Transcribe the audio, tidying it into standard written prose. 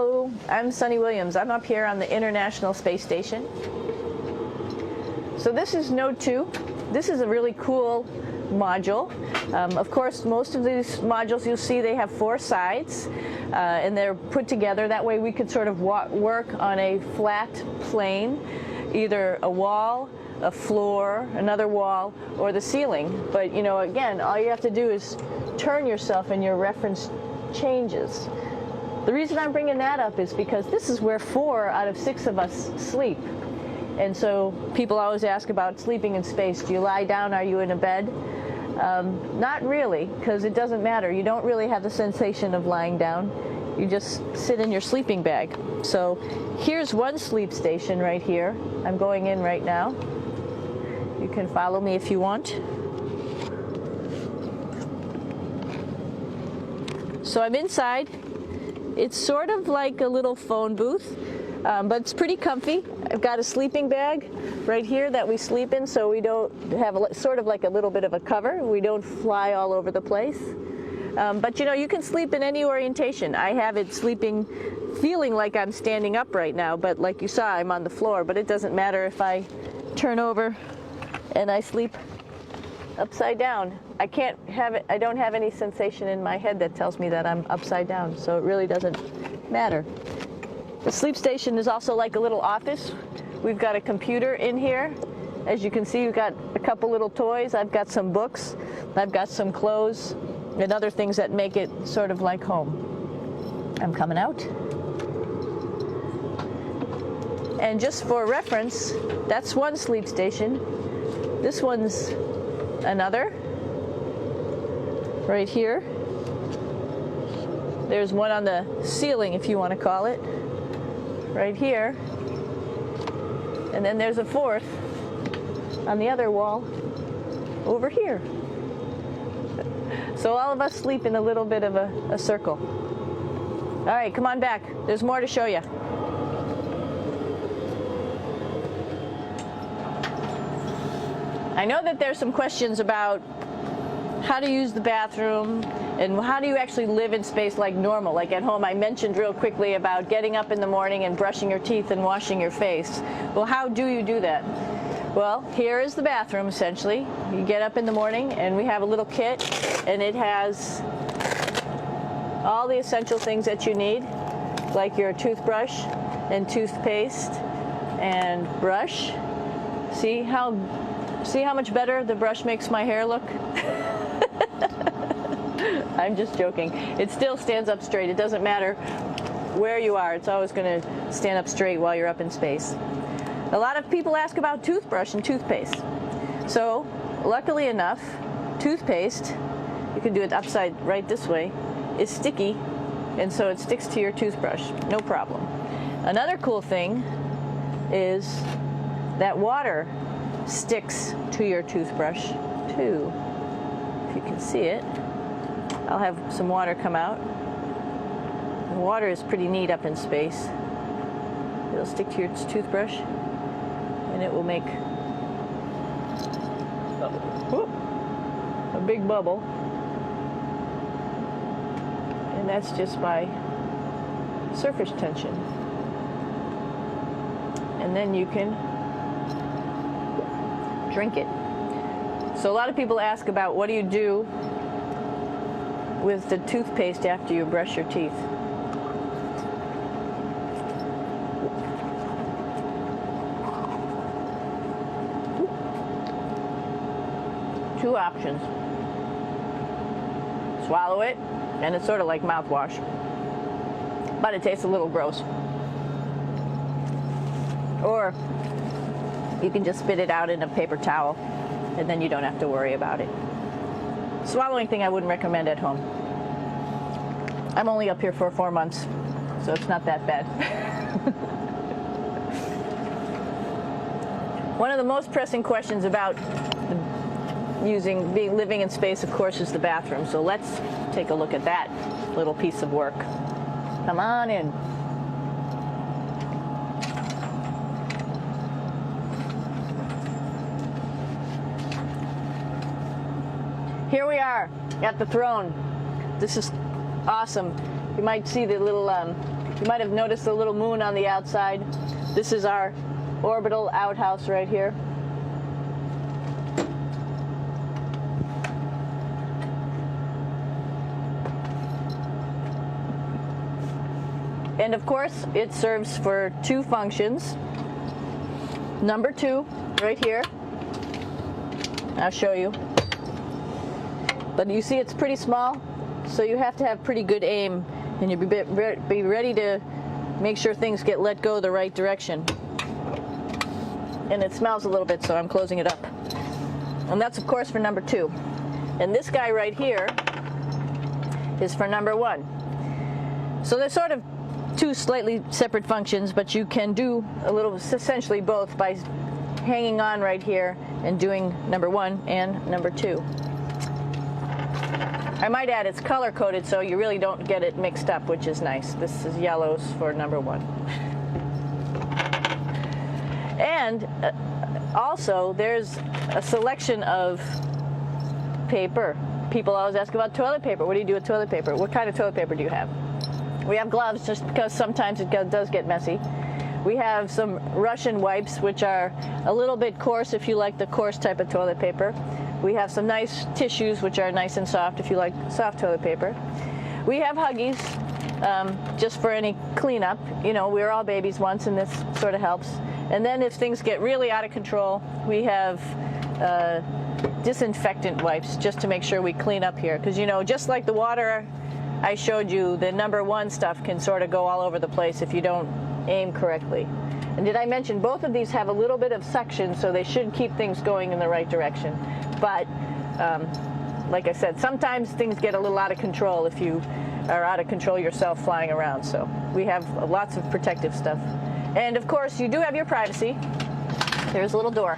Hello, I'm Sunita Williams. I'm up here on the International Space Station. So this is Node 2. This is a really cool module. Of course, most of these modules you'll see they have 4 sides and they're put together. That way we could sort of work on a flat plane, either a wall, a floor, another wall, or the ceiling. But you know, again, all you have to do is turn yourself and your reference changes. The reason I'm bringing that up is because this is where 4 out of 6 of us sleep. And so people always ask about sleeping in space. Do you lie down? Are you in a bed? Not really, because it doesn't matter. You don't really have the sensation of lying down. You just sit in your sleeping bag. So here's one sleep station right here. I'm going in right now. You can follow me if you want. So I'm inside. It's sort of like a little phone booth, but it's pretty comfy. I've got a sleeping bag right here that we sleep in, so we don't have sort of like a little bit of a cover. We don't fly all over the place. But you know, you can sleep in any orientation. I have it sleeping, feeling like I'm standing up right now, but like you saw, I'm on the floor. But it doesn't matter if I turn over and I sleep upside down. I don't have any sensation in my head that tells me that I'm upside down, so it really doesn't matter. The sleep station is also like a little office. We've got a computer in here. As you can see, we've got a couple little toys. I've got some books. I've got some clothes and other things that make it sort of like home. I'm coming out. And just for reference, that's one sleep station. This one's another. Right here. There's one on the ceiling, if you want to call it. Right here. And then there's a 4th on the other wall over here. So all of us sleep in a little bit of a circle. All right, come on back. There's more to show you. I know that there's some questions about how to use the bathroom and how do you actually live in space like normal, like at home. I mentioned real quickly about getting up in the morning and brushing your teeth and washing your face. Well, how do you do that? Well, here is the bathroom essentially. You get up in the morning and we have a little kit and it has all the essential things that you need, like your toothbrush and toothpaste and brush. See how much better the brush makes my hair look? I'm just joking. It still stands up straight. It doesn't matter where you are. It's always going to stand up straight while you're up in space. A lot of people ask about toothbrush and toothpaste. So, luckily enough, toothpaste, you can do it upside right this way, is sticky, and so it sticks to your toothbrush. No problem. Another cool thing is that water sticks to your toothbrush too. If you can see it, I'll have some water come out. The water is pretty neat up in space. It'll stick to your toothbrush and it will make a big bubble, and that's just by surface tension. And then you can drink it. So a lot of people ask about what do you do with the toothpaste after you brush your teeth. Two options. Swallow it, and it's sort of like mouthwash, but it tastes a little gross. Or you can just spit it out in a paper towel, and then you don't have to worry about it. Swallowing thing I wouldn't recommend at home. I'm only up here for 4 months, so it's not that bad. One of the most pressing questions about living in space, of course, is the bathroom. So let's take a look at that little piece of work. Come on in. Here we are at the throne. This is awesome. You might see the little You might have noticed a little moon on the outside. This is our orbital outhouse right here. And of course, it serves for two functions. Number 2, right here. I'll show you. But you see it's pretty small, so you have to have pretty good aim, and you'll be ready to make sure things get let go the right direction. And it smells a little bit, so I'm closing it up. And that's, of course, for number 2. And this guy right here is for number 1. So they're sort of two slightly separate functions, but you can do a little, essentially both, by hanging on right here and doing number 1 and number 2. I might add it's color coded, so you really don't get it mixed up, which is nice. This is yellows for number 1. And also there's a selection of paper. People always ask about toilet paper. What do you do with toilet paper? What kind of toilet paper do you have? We have gloves, just because sometimes it does get messy. We have some Russian wipes, which are a little bit coarse if you like the coarse type of toilet paper. We have some nice tissues, which are nice and soft if you like soft toilet paper. We have Huggies, just for any cleanup. You know, we were all babies once, and this sort of helps. And then if things get really out of control, we have disinfectant wipes, just to make sure we clean up here. Because, you know, just like the water I showed you, the number 1 stuff can sort of go all over the place if you don't aim correctly. And did I mention both of these have a little bit of suction, so they should keep things going in the right direction. But like I said, sometimes things get a little out of control if you are out of control yourself flying around. So we have lots of protective stuff. And of course, you do have your privacy. There's a little door.